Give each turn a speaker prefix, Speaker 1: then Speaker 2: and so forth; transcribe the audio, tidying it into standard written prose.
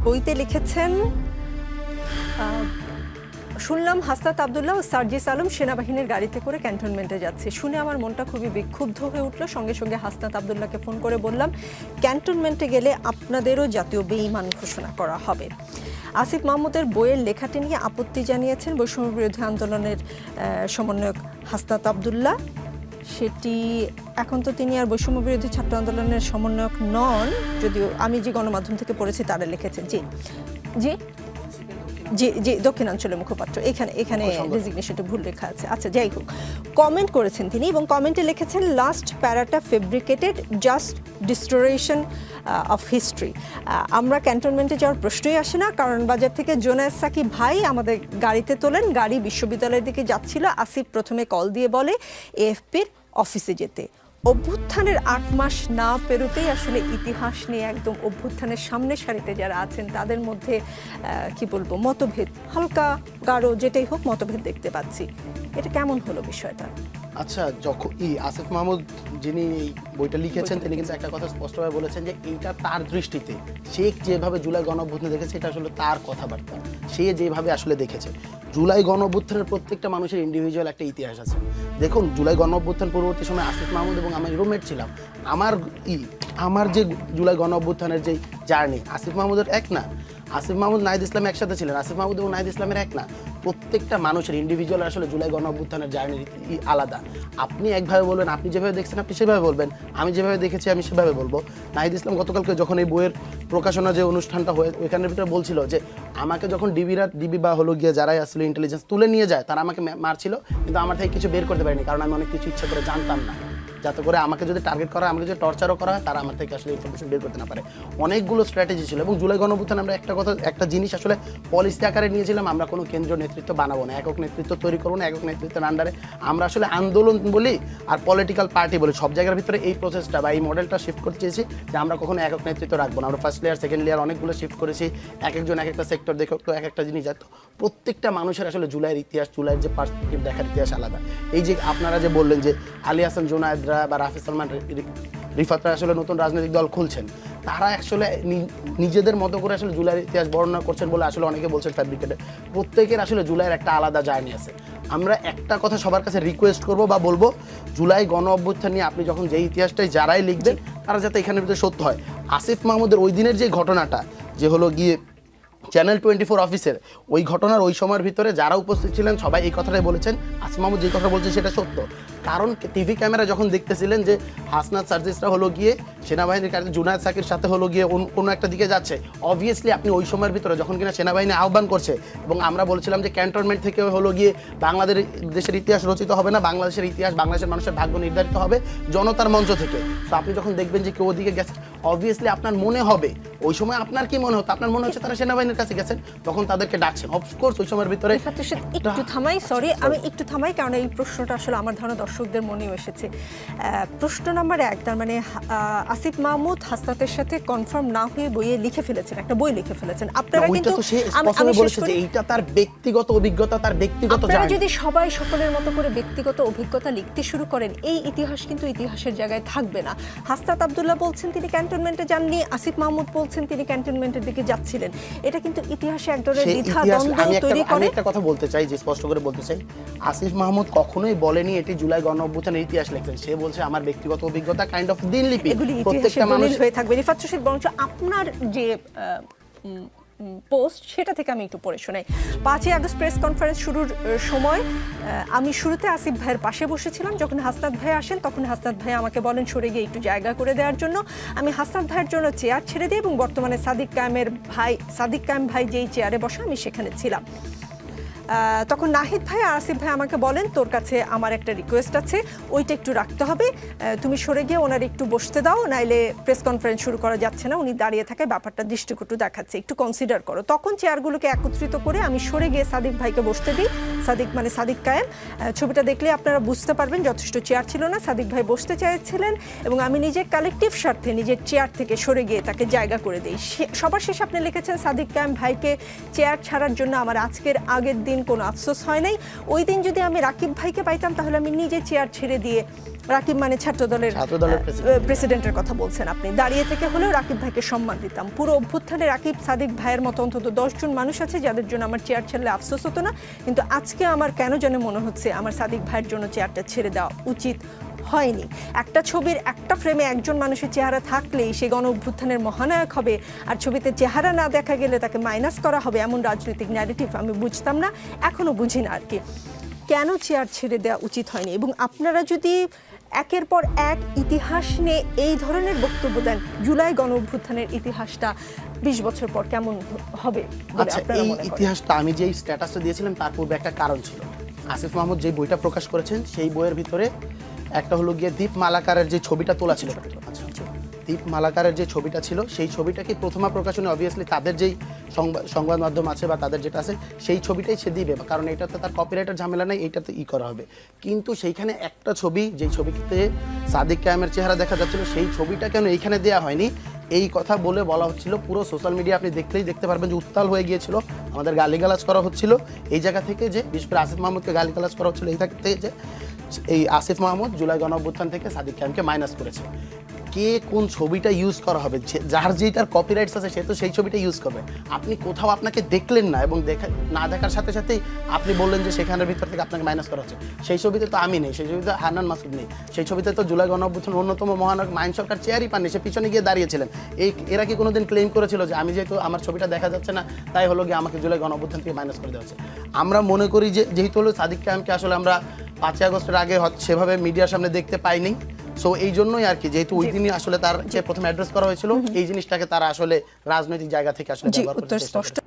Speaker 1: বইতে লিখেছেন শুনলাম হাসনাত আব্দুল্লাহ ও সার্জিস আলম সেনাবাহিনীর গাড়িতে করে ক্যান্টনমেন্টে যাচ্ছে। শুনে আমার মনটা খুবই বিক্ষুব্ধ হয়ে উঠল। সঙ্গে সঙ্গে হাসনাত আব্দুল্লাহকে ফোন করে বললাম, ক্যান্টনমেন্টে গেলে আপনাদেরও জাতীয় বেঈমান ঘোষণা করা হবে। আসিফ মাহমুদের বইয়ের লেখাটি নিয়ে আপত্তি জানিয়েছেন বৈষম্য বিরোধী আন্দোলনের সমন্বয়ক হাসনাত আব্দুল্লাহ। সেটি এখন তো তিনি আর বৈষম্য বিরোধী ছাত্র আন্দোলনের সমন্বয়ক নন, যদিও আমি যে গণমাধ্যম থেকে পড়েছি তারা লিখেছেন। জি জি জি জি দক্ষিণাঞ্চলের মুখপাত্র। এখানে ডেজিগনেশনটা ভুল লেখা আছে। আচ্ছা, যাই হোক, কমেন্ট করেছেন তিনি এবং কমেন্টে লিখেছেন, লাস্ট প্যারাটা fabricated, just distortion of history. আমরা ক্যান্টনমেন্টে যাওয়ার প্রশ্নই আসে না, কারণ বাজার থেকে জোনায়েদ সাকিব ভাই আমাদের গাড়িতে তোলেন। গাড়ি বিশ্ববিদ্যালয়ের দিকে যাচ্ছিল। আসিফ প্রথমে কল দিয়ে বলে এএফপির অফিসে যেতে। অভ্যুত্থানের 8 মাস না পেরোতেই আসলে ইতিহাস নিয়ে একদম অভ্যুত্থানের সামনের সারিতে যারা আছেন তাদের মধ্যে কি বলবো, মতভেদ, হালকা গাঢ় যেটাই হোক মতভেদ দেখতে পাচ্ছি। এটা কেমন হলো বিষয়টা?
Speaker 2: আচ্ছা, যখন আসিফ মাহমুদ যিনি এই বইটা লিখেছেন তিনি কিন্তু একটা কথা স্পষ্টভাবে বলেছেন যে এইটা তার দৃষ্টিতে সে যেভাবে জুলাই গণঅভ্যুত্থান দেখেছে এটা আসলে তার কথাবার্তা, সে যেভাবে আসলে দেখেছে। জুলাই গণঅভ্যুত্থানের প্রত্যেকটা মানুষের ইন্ডিভিজুয়াল একটা ইতিহাস আছে। দেখুন, জুলাই গণঅভ্যুত্থান পরবর্তী সময় আসিফ মাহমুদ এবং আমি রুমমেট ছিলাম। আমার যে জুলাই গণঅভ্যুত্থানের যে জার্নি, আসিফ মাহমুদের এক না, আসিফ মাহমুদ নাহিদ ইসলাম একসাথে ছিলেন, আসিফ মাহমুদ এবং নাহিদ ইসলামের এক না। প্রত্যেকটা মানুষের ইন্ডিভিজুয়াল আসলে জুলাই গণঅভ্যুত্থানের জার্নি আলাদা। আপনি একভাবে বলবেন, আপনি যেভাবে দেখছেন আপনি সেভাবে বলবেন, আমি যেভাবে দেখেছি আমি সেভাবে বলবো। নাহিদ ইসলাম গতকালকে যখন এই বইয়ের প্রকাশনা যে অনুষ্ঠানটা হয়ে ওইখানের ভিতরে বলছিল যে আমাকে যখন ডিবি বা হলো গিয়ে যারাই আসলে ইন্টেলিজেন্স তুলে নিয়ে যায় তারা আমাকে মারছিল, কিন্তু আমার থেকে কিছু বের করতে পারিনি, কারণ আমি অনেক কিছু ইচ্ছা করে জানতাম না, যাতে করে আমাকে যদি টার্গেট করা হয়, আমাকে যদি টর্চারও করা হয়, তারা আমার থেকে আসলে ইনফরমেশন বের করতে না পারে। অনেকগুলো স্ট্র্যাটেজি ছিল। এবং জুলাই গণঅভ্যুত্থানে আমরা একটা জিনিস আসলে পলিসি আকারে নিয়েছিলাম, আমরা কোনো কেন্দ্রীয় নেতৃত্ব বানাবো না, একক নেতৃত্ব তৈরি করবো না, একক নেতৃত্বের আন্ডারে আমরা আসলে আন্দোলন বলি আর পলিটিক্যাল পার্টি বলি, সব জায়গার ভিতরে এই প্রসেসটা বা এই মডেলটা শিফট করতে চেয়েছি যে আমরা কখনো একক নেতৃত্ব রাখবো না। আমরা ফার্স্ট লেয়ার সেকেন্ড লেয়ার অনেকগুলো শিফট করেছি, একজন এক একটা সেক্টর দেখে এক একটা জিনিস যাত। প্রত্যেকটা মানুষের আসলে জুলাইয়ের ইতিহাস, জুলাইয়ের যে পার্সপেক্টিভ দেখার ইতিহাস আলাদা। এই যে আপনারা যে বললেন যে আলী হাসান জুনায়েদরা বা রাফি সালমান রিফাতরা আসলে নতুন রাজনৈতিক দল খুলছেন, তারা আসলে নিজেদের মতো করে আসলে জুলাইয়ের ইতিহাস বর্ণনা করছেন বলে আসলে অনেকে বলছেন ফ্যাব্রিকেটেড। প্রত্যেকের আসলে জুলাইয়ের একটা আলাদা জার্নি আছে। আমরা একটা কথা সবার কাছে রিকোয়েস্ট করব বা বলবো, জুলাই গণ অভ্যুত্থান নিয়ে আপনি যখন যে ইতিহাসটাই যারাই লিখবেন তারা যাতে এখানের ভিতরে সত্য হয়। আসিফ মাহমুদের ওই দিনের যে ঘটনাটা যে হলো গিয়ে চ্যানেল 24 অফিসের ওই ঘটনার ওই সময়ের ভিতরে যারা উপস্থিত ছিলেন সবাই এই কথাটাই বলেছেন, আসিফ মাহমুদ যে কথা বলছে সেটা সত্য। কারণ টিভি ক্যামেরা যখন দেখতেছিলেন যে হাসনাত সার্জিসরা হলো গিয়ে সেনাবাহিনীর কাছে জুনায়েদ সাকির সাথে হলো গিয়ে কোনো একটা দিকে যাচ্ছে, অবভিয়াসলি আপনি ওই সময়ের ভিতরে যখন কিনা সেনাবাহিনী আহ্বান করছে এবং আমরা বলছিলাম যে ক্যান্টনমেন্ট থেকে হলো গিয়ে দেশের ইতিহাস রচিত হবে না, বাংলাদেশের ইতিহাস, বাংলাদেশের মানুষের ভাগ্য নির্ধারিত হবে জনতার মঞ্চ থেকে। তো আপনি যখন দেখবেন যে কেউ ওদিকে গেছে, অবভিয়াসলি আপনার মনে হবে, ওই সময় আপনার কি মনে হতো, আপনার মনে হচ্ছে তারা সেনাবাহিনীর কাছে গেছেন, তখন তাদেরকে ডাকছেন। অফকোর্স ওই সময়ের ভিতরে
Speaker 1: একটু থামাই, সরি আমি একটু থামাই, কারণ এই প্রশ্নটা আসলে আমার ধারণা দর্শকদের মনেও এসেছে। প্রশ্ন নাম্বার 1, তার মানে আসিফ মাহমুদ হাসনাতের সাথে কনফার্ম না হয়ে বইয়ে লিখে ফেলেছেন, একটা বই লিখে ফেলেছেন আপনারা, কিন্তু
Speaker 2: আমি বলেছি যে এইটা তার ব্যক্তিগত অভিজ্ঞতা, তার ব্যক্তিগত জার্নি।
Speaker 1: আপনারা যদি সবাই সকলের মতো করে ব্যক্তিগত অভিজ্ঞতা লিখতে শুরু করেন, এই ইতিহাস কিন্তু ইতিহাসের জায়গায় থাকবে না। হাসনাত আব্দুল্লাহ বলছেন তিনি ক্যান্টনমেন্টে যাননি, আসিফ মাহমুদ বলছেন তিনি ক্যান্টনমেন্টের দিকে যাচ্ছিলেন। এটা কিন্তু ইতিহাসে এক ধরনের দ্বিধা দ্বন্দ্ব তৈরি করে।
Speaker 2: আমি একটা কথা বলতে চাই, যে স্পষ্ট করে বলতে চাই, আসিফ মাহমুদ কখনোই বলেনি এটি জুলাই গণ অভ্যুত্থানের ইতিহাস লিখছেন। সে বলছে আমার ব্যক্তিগত অভিজ্ঞতা, কাইন্ড অফ দিনলিপি,
Speaker 1: প্রত্যেকটা মানুষ হয়ে থাকবে। রিফাত রশিদ, বরঞ্চ আপনার যে পোস্ট সেটা থেকে আমি একটু পড়ে শোনাই। 5ই আগস্ট প্রেস কনফারেন্স শুরুর সময় আমি শুরুতে আসিফ ভাইয়ের পাশে বসেছিলাম। যখন হাসনাত ভাই আসেন তখন হাসনাত ভাই আমাকে বলেন সরে গিয়ে একটু জায়গা করে দেওয়ার জন্য। আমি হাসনাত ভাইয়ের জন্য চেয়ার ছেড়ে দিই এবং বর্তমানে সাদিক কায়েম ভাই যেই চেয়ারে বসা আমি সেখানে ছিলাম। তখন নাহিদ ভাই আর আসিফ ভাই আমাকে বলেন তোর কাছে আমার একটা রিকোয়েস্ট আছে, ওইটা একটু রাখতে হবে, তুমি সরে গিয়ে ওনার একটু বসতে দাও, নাইলে প্রেস কনফারেন্স শুরু করা যাচ্ছে না, উনি দাঁড়িয়ে থাকে, ব্যাপারটা দৃষ্টিকটু দেখাচ্ছে, একটু কনসিডার করো। তখন চেয়ারগুলোকে একত্রিত করে আমি সরে গিয়ে সাদিক ভাইকে বসতে দিই। সাদিক কায়েম, ছবিটা দেখলে আপনারা বুঝতে পারবেন যথেষ্ট চেয়ার ছিল না, সাদিক ভাই বসতে চাইছিলেন এবং আমি নিজের কালেকটিভ স্বার্থে নিজের চেয়ার থেকে সরে গিয়ে তাকে জায়গা করে দিই। সবার শেষে আপনি লিখেছেন সাদিক কায়েম ভাইকে চেয়ার ছাড়ার জন্য আমার আজকের আগের দিন দিন কোনো আফসোস হয় নাই। ওই দিন যদি আমি রাকিব ভাইকে পাইতাম তাহলে আমি নিজে চেয়ার ছেড়ে দিয়ে, রাকিব মানে ছাত্রদলের প্রেসিডেন্টের কথা বলছেন আপনি, দাঁড়িয়ে থেকে হলেও রাকিব ভাইকে সম্মান দিতাম। পুরো অভ্যুত্থানে রাকিব, সাদিক ভাইয়ের মতো অন্তত 10 জন মানুষ আছে যাদের জন্য আমার চেয়ার ছাড়লে আফসোস হতো না, কিন্তু আজকে আমার কেন যেন মনে হচ্ছে আমার সাদিক ভাইয়ের জন্য চেয়ারটা ছেড়ে দেওয়া উচিত হয়নি। একটা ছবির একটা ফ্রেমে একজন মানুষের চেহারা থাকলেই সে গণ অভ্যুত্থানের মহানায়ক হবে, আর ছবিতে চেহারা না দেখা গেলে তাকে মাইনাস করা হবে, এমন রাজনৈতিক ন্যারেটিভ আমি বুঝতাম না, এখনো বুঝি না আর কি। কেন চেয়ার ছেড়ে দেওয়া উচিত হয়নি? এবং আপনারা যদি একের পর এক ইতিহাস নিয়ে এই ধরনের বক্তব্য দেন, জুলাই গণ অভ্যুত্থানের ইতিহাসটা 20 বছর পর কেমন হবে?
Speaker 2: আচ্ছা, এই ইতিহাসটা আমি যেই স্ট্যাটাসটা দিয়েছিলাম তার পূর্বে একটা কারণ ছিল। আসিফ মাহমুদ যে বইটা প্রকাশ করেছেন সেই বইয়ের ভিতরে একটা হলো গিয়ে দীপ মালাকারের যে ছবিটা তোলা ছিল, আচ্ছা দীপ মালাকারের যে ছবিটা ছিল সেই ছবিটাকে প্রথমা প্রকাশনে অবভিয়াসলি তাদের যেই সংবাদ মাধ্যম আছে বা তাদের যেটা আছে সেই ছবিটাই সে দিবে, কারণ এটাতে তার কপিরাইটের ঝামেলা নেই, এইটাতে করা হবে। কিন্তু সেইখানে একটা ছবি, যেই ছবিতে সাদিক কায়েমের চেহারা দেখা যাচ্ছিল, সেই ছবিটা কেন এইখানে দেওয়া হয়নি এই কথা বলা হচ্ছিল। পুরো সোশ্যাল মিডিয়া আপনি দেখতে পারবেন যে উত্তাল হয়ে গিয়েছিল, আমাদের গালিগালাজ করা হচ্ছিল এই জায়গা থেকে, যে বিশেষ করে আসিফ মাহমুদকে গালিগালাজ করা হচ্ছিল এই থেকে, যে এই আসিফ মাহমুদ জুলাই গণ অভ্যুত্থান থেকে সাদিক কায়েমকে মাইনাস করেছে। কে কোন ছবিটা ইউজ করা হবে, যার যেটার কপিরাইটস আছে সে তো সেই ছবিটা ইউজ করবে। আপনি কোথাও আপনাকে দেখলেন না এবং না দেখার সাথে সাথেই আপনি বললেন যে সেখানের ভিতর থেকে আপনাকে মাইনাস করা হচ্ছে। সেই ছবিতে তো আমি নেই, সেই ছবিতে হান্নান মাসুদ নেই, সেই ছবিতে তো জুলাই গণ অভ্যুত্থানের অন্যতম মহানায়ক মাইন সরকার চেয়ারই পাননি, সে পিছনে গিয়ে দাঁড়িয়েছিলেন। এরা কি কোনোদিন ক্লেম করেছিল যে আমি যেহেতু আমার ছবিটা দেখা যাচ্ছে না তাই হলো গিয়ে আমাকে জুলাই গণ অভ্যুত্থান থেকে মাইনাস করে দেওয়া হচ্ছে? আমরা মনে করি যে যেহেতু হলো সাদিক কায়েমকে আসলে আমরা 5 আগস্টের আগে সেভাবে মিডিয়ার সামনে দেখতে পাইনি, সো এই জন্যই আর কি, যেহেতু ওই দিনই আসলে তার যে প্রথমে অ্যাড্রেস করা হয়েছিল এই জিনিসটাকে তারা আসলে রাজনৈতিক জায়গা থেকে আসলে ব্যবহার করতে চেষ্টা করেছে।